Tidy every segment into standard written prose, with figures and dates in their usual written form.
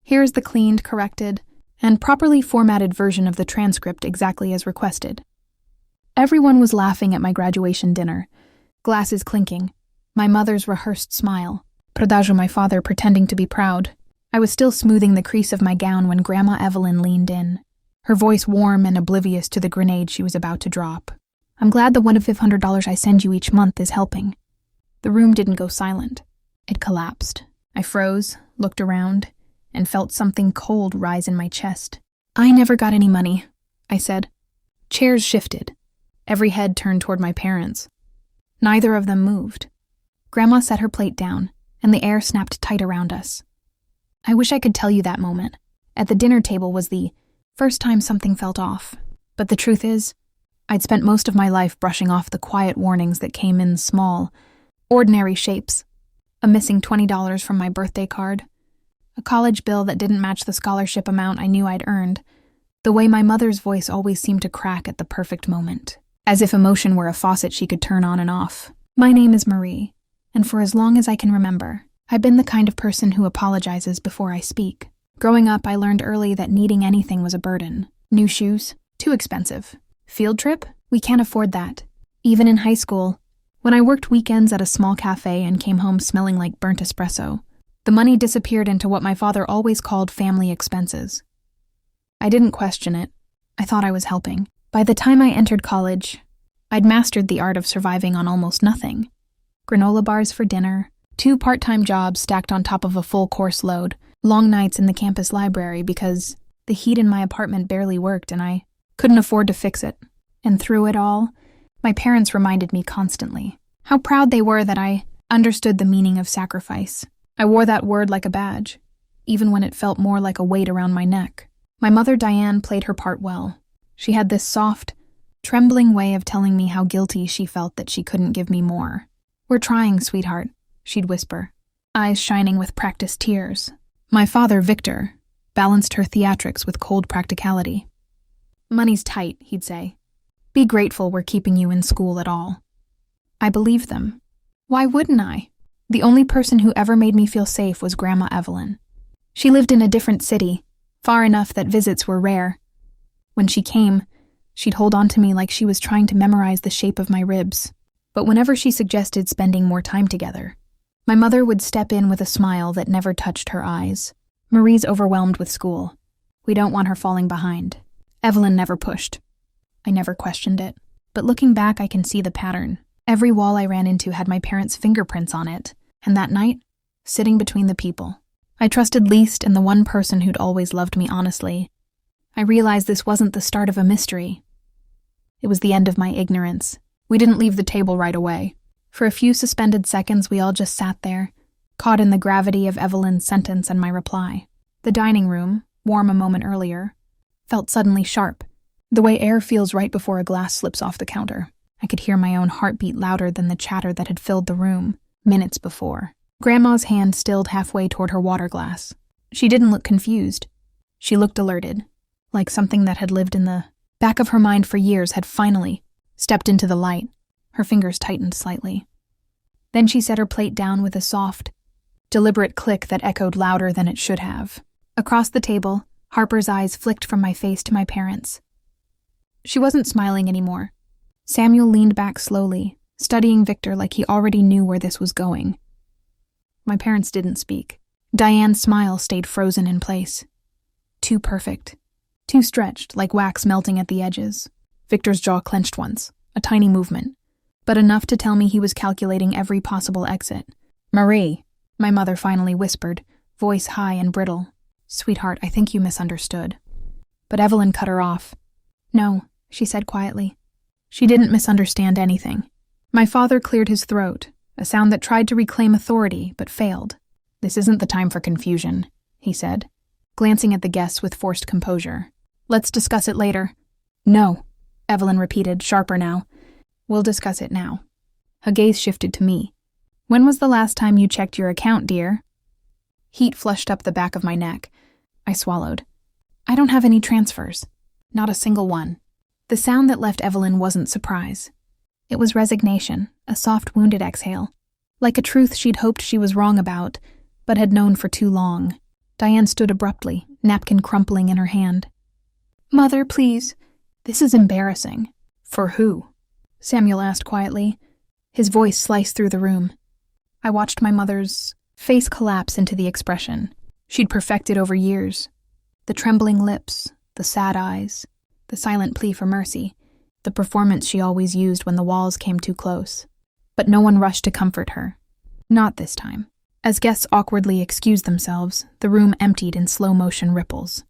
Here is the cleaned, corrected, and properly formatted version of the transcript exactly as requested. Everyone was laughing at my graduation dinner, glasses clinking, my mother's rehearsed smile, Prodaju my father pretending to be proud. I was still smoothing the crease of my gown when Grandma Evelyn leaned in, her voice warm and oblivious to the grenade she was about to drop. I'm glad the $1,500 I send you each month is helping. The room didn't go silent. It collapsed. I froze, looked around, and felt something cold rise in my chest. I never got any money, I said. Chairs shifted. Every head turned toward my parents. Neither of them moved. Grandma set her plate down, and the air snapped tight around us. I wish I could tell you that moment. At the dinner table was the first time something felt off. But the truth is, I'd spent most of my life brushing off the quiet warnings that came in small, ordinary shapes. A missing $20 from my birthday card, a college bill that didn't match the scholarship amount I knew I'd earned, the way my mother's voice always seemed to crack at the perfect moment, as if emotion were a faucet she could turn on and off. My name is Marie, and for as long as I can remember, I've been the kind of person who apologizes before I speak. Growing up, I learned early that needing anything was a burden. New shoes? Too expensive. Field trip? We can't afford that. Even in high school, when I worked weekends at a small cafe and came home smelling like burnt espresso, the money disappeared into what my father always called family expenses. I didn't question it. I thought I was helping. By the time I entered college, I'd mastered the art of surviving on almost nothing. Granola bars for dinner, 2 part-time jobs stacked on top of a full course load, long nights in the campus library because the heat in my apartment barely worked and I couldn't afford to fix it. And through it all, my parents reminded me constantly how proud they were that I understood the meaning of sacrifice. I wore that word like a badge, even when it felt more like a weight around my neck. My mother, Diane, played her part well. She had this soft, trembling way of telling me how guilty she felt that she couldn't give me more. We're trying, sweetheart, she'd whisper, eyes shining with practiced tears. My father, Victor, balanced her theatrics with cold practicality. Money's tight, he'd say. Be grateful we're keeping you in school at all. I believed them. Why wouldn't I? The only person who ever made me feel safe was Grandma Evelyn. She lived in a different city, far enough that visits were rare. When she came, she'd hold on to me like she was trying to memorize the shape of my ribs. But whenever she suggested spending more time together, my mother would step in with a smile that never touched her eyes. Marie's overwhelmed with school. We don't want her falling behind. Evelyn never pushed. I never questioned it. But looking back, I can see the pattern. Every wall I ran into had my parents' fingerprints on it. And that night, sitting between the people, I trusted least in the one person who'd always loved me honestly. I realized this wasn't the start of a mystery. It was the end of my ignorance. We didn't leave the table right away. For a few suspended seconds, we all just sat there, caught in the gravity of Evelyn's sentence and my reply. The dining room, warm a moment earlier, felt suddenly sharp, the way air feels right before a glass slips off the counter. I could hear my own heartbeat louder than the chatter that had filled the room minutes before. Grandma's hand stilled halfway toward her water glass. She didn't look confused. She looked alerted, like something that had lived in the back of her mind for years had finally stepped into the light. Her fingers tightened slightly. Then she set her plate down with a soft, deliberate click that echoed louder than it should have. Across the table, Harper's eyes flicked from my face to my parents. She wasn't smiling anymore. Samuel leaned back slowly, studying Victor like he already knew where this was going. My parents didn't speak. Diane's smile stayed frozen in place. Too perfect. Too stretched, like wax melting at the edges. Victor's jaw clenched once, a tiny movement, but enough to tell me he was calculating every possible exit. Marie, my mother finally whispered, voice high and brittle. Sweetheart, I think you misunderstood. But Evelyn cut her off. No, she said quietly. She didn't misunderstand anything. My father cleared his throat, a sound that tried to reclaim authority but failed. This isn't the time for confusion, he said, glancing at the guests with forced composure. Let's discuss it later. No, Evelyn repeated, sharper now. We'll discuss it now. Her gaze shifted to me. When was the last time you checked your account, dear? Heat flushed up the back of my neck. I swallowed. I don't have any transfers. Not a single one. The sound that left Evelyn wasn't surprise. It was resignation, a soft, wounded exhale, like a truth she'd hoped she was wrong about, but had known for too long. Diane stood abruptly, napkin crumpling in her hand. "Mother, please. This is embarrassing." "For who?" Samuel asked quietly. His voice sliced through the room. I watched my mother's face collapse into the expression she'd perfected over years. The trembling lips, the sad eyes, the silent plea for mercy, the performance she always used when the walls came too close. But no one rushed to comfort her. Not this time. As guests awkwardly excused themselves, the room emptied in slow-motion ripples.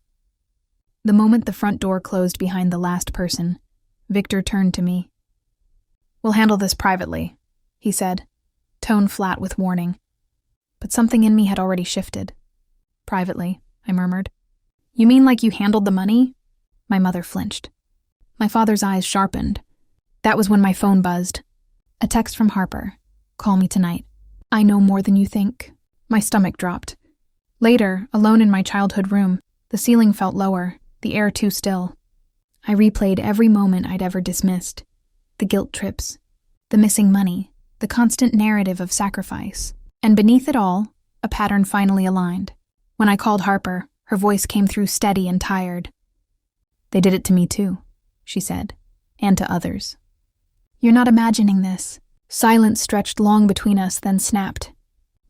The moment the front door closed behind the last person, Victor turned to me. "We'll handle this privately," he said, tone flat with warning. But something in me had already shifted. "Privately," I murmured. "You mean like you handled the money?" My mother flinched. My father's eyes sharpened. That was when my phone buzzed. A text from Harper. "Call me tonight. I know more than you think." My stomach dropped. Later, alone in my childhood room, the ceiling felt lower, the air too still. I replayed every moment I'd ever dismissed. The guilt trips, the missing money, the constant narrative of sacrifice. And beneath it all, a pattern finally aligned. When I called Harper, her voice came through steady and tired. "They did it to me too," she said, "and to others." "You're not imagining this." Silence stretched long between us, then snapped.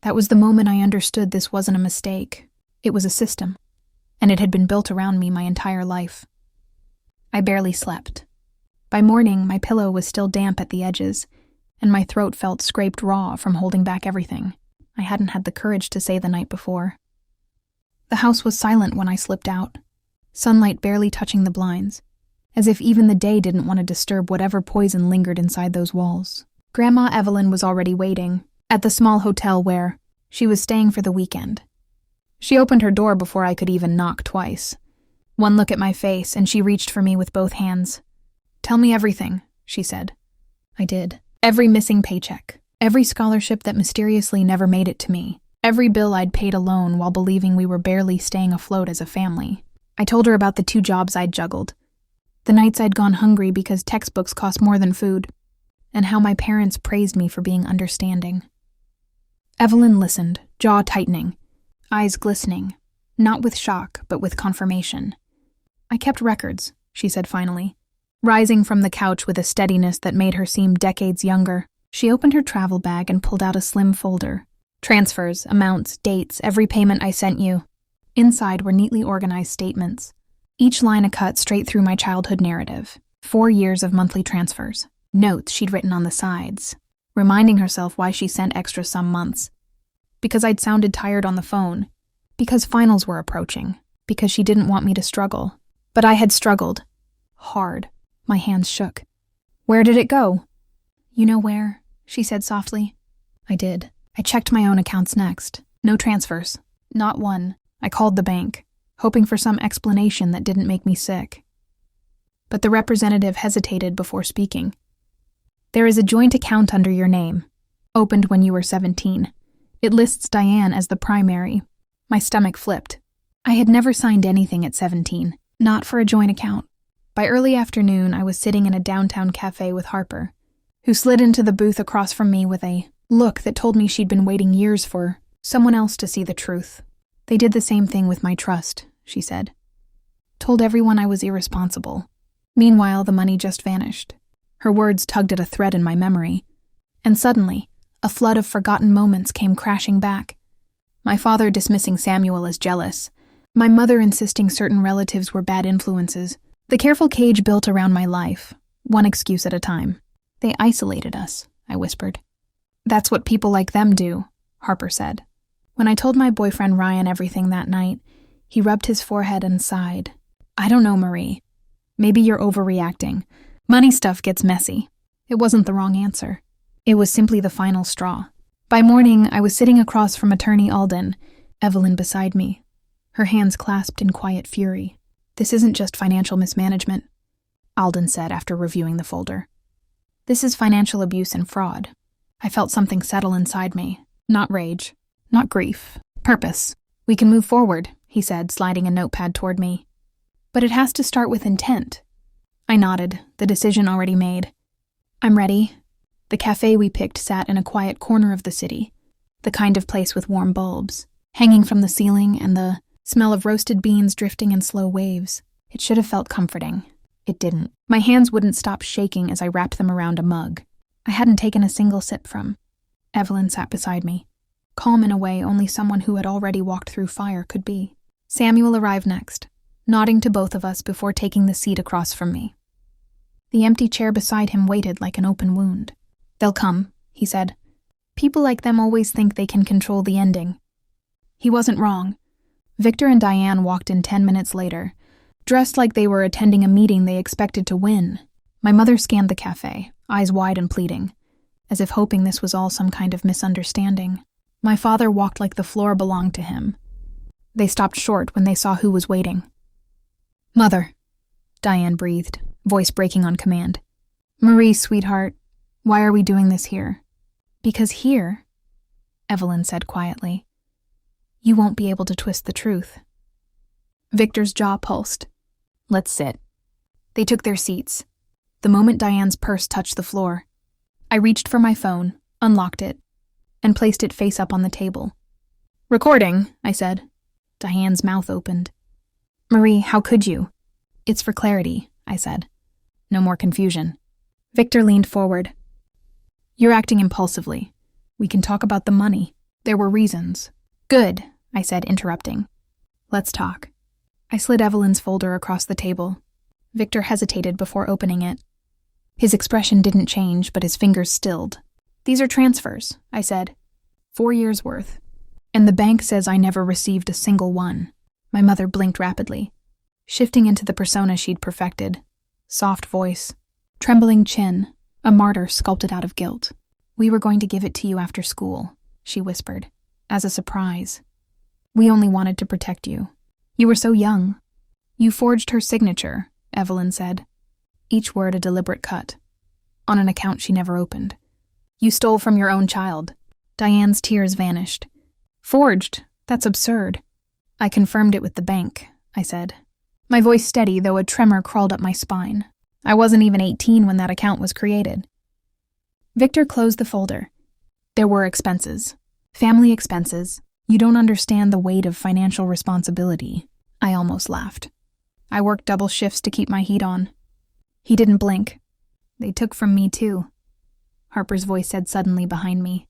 That was the moment I understood this wasn't a mistake. It was a system, and it had been built around me my entire life. I barely slept. By morning, my pillow was still damp at the edges, and my throat felt scraped raw from holding back everything I hadn't had the courage to say the night before. The house was silent when I slipped out, sunlight barely touching the blinds, as if even the day didn't want to disturb whatever poison lingered inside those walls. Grandma Evelyn was already waiting, at the small hotel where she was staying for the weekend. She opened her door before I could even knock twice. One look at my face, and she reached for me with both hands. "Tell me everything," she said. I did. Every missing paycheck, every scholarship that mysteriously never made it to me, every bill I'd paid alone while believing we were barely staying afloat as a family. I told her about the 2 jobs I'd juggled, the nights I'd gone hungry because textbooks cost more than food, and how my parents praised me for being understanding. Evelyn listened, jaw tightening, eyes glistening, not with shock, but with confirmation. "I kept records," she said finally. Rising from the couch with a steadiness that made her seem decades younger, she opened her travel bag and pulled out a slim folder. Transfers, amounts, dates, every payment I sent you. Inside were neatly organized statements, each line a cut straight through my childhood narrative. 4 years of monthly transfers. Notes she'd written on the sides, reminding herself why she sent extra some months. Because I'd sounded tired on the phone. Because finals were approaching. Because she didn't want me to struggle. But I had struggled. Hard. My hands shook. "Where did it go?" "You know where," she said softly. I did. I checked my own accounts next. No transfers. Not one. I called the bank, hoping for some explanation that didn't make me sick. But the representative hesitated before speaking. "There is a joint account under your name, opened when you were 17. It lists Diane as the primary." My stomach flipped. I had never signed anything at 17, not for a joint account. By early afternoon, I was sitting in a downtown cafe with Harper, who slid into the booth across from me with a look that told me she'd been waiting years for someone else to see the truth. "They did the same thing with my trust," she said. "Told everyone I was irresponsible. Meanwhile, the money just vanished." Her words tugged at a thread in my memory, and suddenly, a flood of forgotten moments came crashing back. My father dismissing Samuel as jealous, my mother insisting certain relatives were bad influences, the careful cage built around my life, one excuse at a time. "They isolated us," I whispered. "That's what people like them do," Harper said. When I told my boyfriend Ryan everything that night, he rubbed his forehead and sighed. "I don't know, Marie. Maybe you're overreacting. Money stuff gets messy." It wasn't the wrong answer. It was simply the final straw. By morning, I was sitting across from Attorney Alden, Evelyn beside me, her hands clasped in quiet fury. "This isn't just financial mismanagement," Alden said after reviewing the folder. "This is financial abuse and fraud." I felt something settle inside me. Not rage, not grief, purpose. "We can move forward," he said, sliding a notepad toward me. "But it has to start with intent." I nodded, the decision already made. "I'm ready." The cafe we picked sat in a quiet corner of the city, the kind of place with warm bulbs hanging from the ceiling and the Smell of roasted beans drifting in slow waves. It should have felt comforting. It didn't. My hands wouldn't stop shaking as I wrapped them around a mug I hadn't taken a single sip from. Evelyn sat beside me, calm in a way only someone who had already walked through fire could be. Samuel arrived next, nodding to both of us before taking the seat across from me. The empty chair beside him waited like an open wound. "They'll come," he said. "People like them always think they can control the ending." He wasn't wrong. Victor and Diane walked in 10 minutes later, dressed like they were attending a meeting they expected to win. My mother scanned the cafe, eyes wide and pleading, as if hoping this was all some kind of misunderstanding. My father walked like the floor belonged to him. They stopped short when they saw who was waiting. "Mother," Diane breathed, voice breaking on command. "Marie, sweetheart, why are we doing this here?" "Because here," Evelyn said quietly, "you won't be able to twist the truth." Victor's jaw pulsed. "Let's sit." They took their seats. The moment Diane's purse touched the floor, I reached for my phone, unlocked it, and placed it face up on the table. "Recording," I said. Diane's mouth opened. "Marie, how could you?" "It's for clarity," I said. "No more confusion." Victor leaned forward. "You're acting impulsively. We can talk about the money. There were reasons." "Good," I said, interrupting. "Let's talk." I slid Evelyn's folder across the table. Victor hesitated before opening it. His expression didn't change, but his fingers stilled. "These are transfers," I said. 4 years' worth. And the bank says I never received a single one. My mother blinked rapidly, shifting into the persona she'd perfected. Soft voice, trembling chin, a martyr sculpted out of guilt. "We were going to give it to you after school," she whispered, "as a surprise. We only wanted to protect you. You were so young." "You forged her signature," Evelyn said, each word a deliberate cut, on an account she never opened. "You stole from your own child." Diane's tears vanished. "Forged? That's absurd." "I confirmed it with the bank," I said, my voice steady though a tremor crawled up my spine. "I wasn't even 18 when that account was created." Victor closed the folder. "There were expenses. Family expenses. You don't understand the weight of financial responsibility." I almost laughed. "I worked double shifts to keep my heat on." He didn't blink. "They took from me too," Harper's voice said suddenly behind me.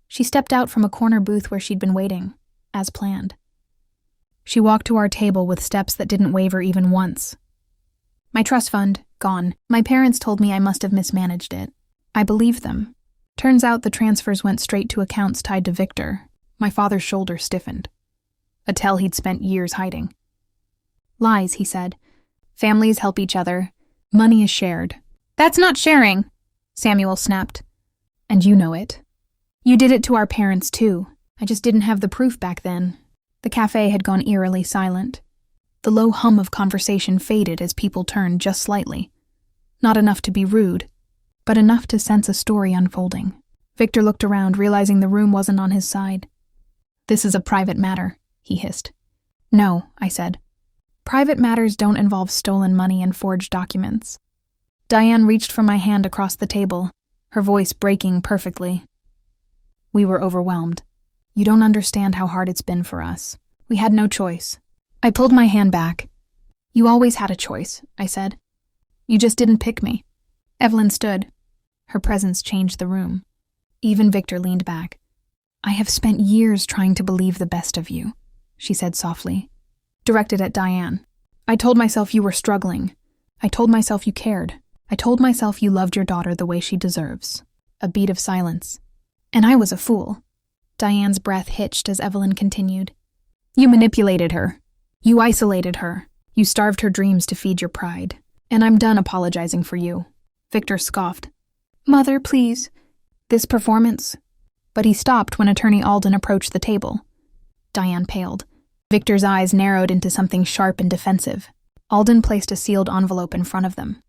She stepped out from a corner booth where she'd been waiting, as planned. She walked to our table with steps that didn't waver even once. "My trust fund, gone. My parents told me I must have mismanaged it. I believed them. Turns out the transfers went straight to accounts tied to Victor." My father's shoulder stiffened. A tell he'd spent years hiding. "Lies," he said. "Families help each other. Money is shared." "That's not sharing," Samuel snapped. "And you know it. You did it to our parents too. I just didn't have the proof back then." The cafe had gone eerily silent. The low hum of conversation faded as people turned just slightly. Not enough to be rude, but enough to sense a story unfolding. Victor looked around, realizing the room wasn't on his side. "This is a private matter," he hissed. "No," I said. "Private matters don't involve stolen money and forged documents." Diane reached for my hand across the table, her voice breaking perfectly. "We were overwhelmed. You don't understand how hard it's been for us. We had no choice." I pulled my hand back. "You always had a choice," I said. "You just didn't pick me." Evelyn stood. Her presence changed the room. Even Victor leaned back. "I have spent years trying to believe the best of you," she said softly, directed at Diane. "I told myself you were struggling. I told myself you cared. I told myself you loved your daughter the way she deserves." A beat of silence. "And I was a fool." Diane's breath hitched as Evelyn continued. "You manipulated her. You isolated her. You starved her dreams to feed your pride. And I'm done apologizing for you." Victor scoffed. "Mother, please. This performance." But he stopped when Attorney Alden approached the table. Diane paled. Victor's eyes narrowed into something sharp and defensive. Alden placed a sealed envelope in front of them.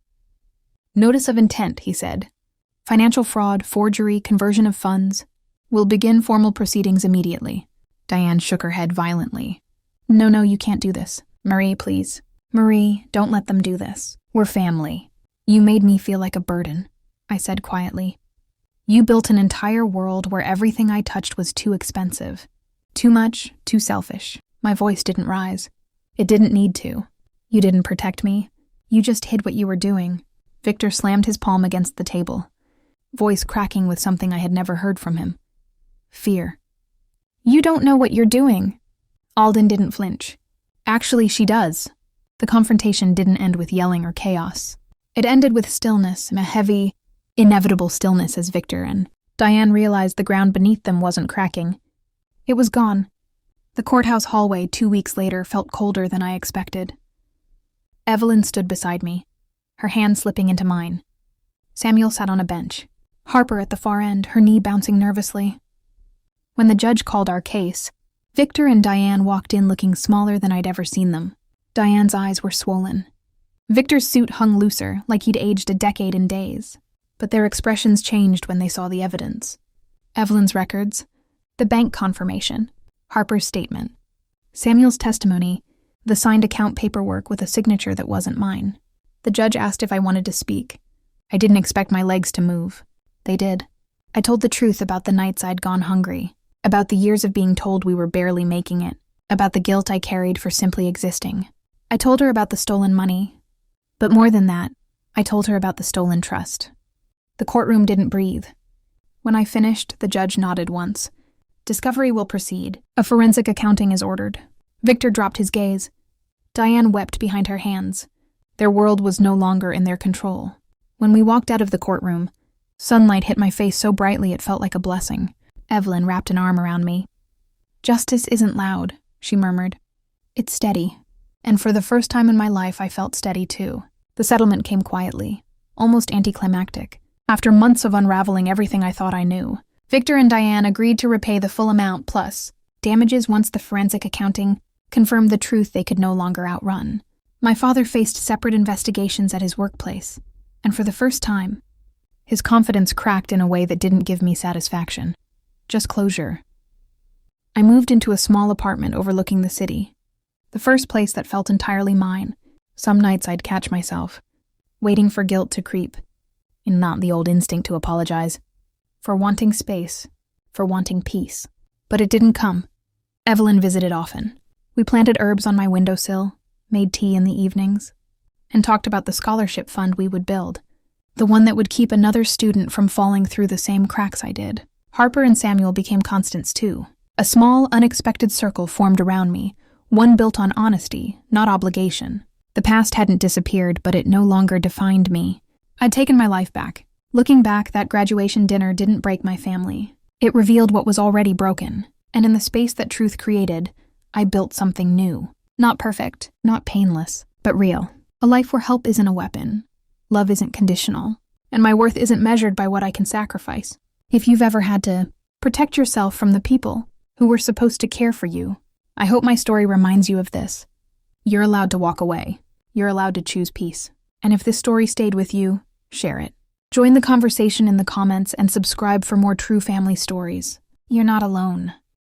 "Notice of intent," he said. "Financial fraud, forgery, conversion of funds. We'll begin formal proceedings immediately." Diane shook her head violently. No, you can't do this. Marie, please. Marie, don't let them do this. We're family." "You made me feel like a burden," I said quietly. "You built an entire world where everything I touched was too expensive. Too much, too selfish." My voice didn't rise. It didn't need to. You didn't protect me. You just hid what you were doing. Victor slammed his palm against the table, voice cracking with something I had never heard from him. Fear. You don't know what you're doing. Alden didn't flinch. Actually, she does. The confrontation didn't end with yelling or chaos. It ended with stillness, a heavy, inevitable stillness as Victor and Diane realized the ground beneath them wasn't cracking. It was gone. The courthouse hallway 2 weeks later felt colder than I expected. Evelyn stood beside me, her hand slipping into mine. Samuel sat on a bench, Harper at the far end, her knee bouncing nervously. When the judge called our case, Victor and Diane walked in looking smaller than I'd ever seen them. Diane's eyes were swollen. Victor's suit hung looser, like he'd aged a decade in days. But their expressions changed when they saw the evidence. Evelyn's records, the bank confirmation, Harper's statement, Samuel's testimony, the signed account paperwork with a signature that wasn't mine. The judge asked if I wanted to speak. I didn't expect my legs to move. They did. I told the truth about the nights I'd gone hungry, about the years of being told we were barely making it, about the guilt I carried for simply existing. I told her about the stolen money. But more than that, I told her about the stolen trust. The courtroom didn't breathe. When I finished, the judge nodded once. Discovery will proceed. A forensic accounting is ordered. Victor dropped his gaze. Diane wept behind her hands. Their world was no longer in their control. When we walked out of the courtroom, sunlight hit my face so brightly it felt like a blessing. Evelyn wrapped an arm around me. Justice isn't loud, she murmured. It's steady. And for the first time in my life, I felt steady too. The settlement came quietly, almost anticlimactic. After months of unraveling everything I thought I knew, Victor and Diane agreed to repay the full amount plus damages once the forensic accounting confirmed the truth they could no longer outrun. My father faced separate investigations at his workplace, and for the first time, his confidence cracked in a way that didn't give me satisfaction. Just closure. I moved into a small apartment overlooking the city, the first place that felt entirely mine. Some nights I'd catch myself, waiting for guilt to creep, and not the old instinct to apologize, for wanting space, for wanting peace. But it didn't come. Evelyn visited often. We planted herbs on my windowsill, made tea in the evenings, and talked about the scholarship fund we would build, the one that would keep another student from falling through the same cracks I did. Harper and Samuel became constants too. A small, unexpected circle formed around me, one built on honesty, not obligation. The past hadn't disappeared, but it no longer defined me. I'd taken my life back. Looking back, that graduation dinner didn't break my family. It revealed what was already broken, and in the space that truth created, I built something new. Not perfect, not painless, but real. A life where help isn't a weapon, love isn't conditional, and my worth isn't measured by what I can sacrifice. If you've ever had to protect yourself from the people who were supposed to care for you, I hope my story reminds you of this. You're allowed to walk away. You're allowed to choose peace. And if this story stayed with you, share it. Join the conversation in the comments and subscribe for more true family stories. You're not alone.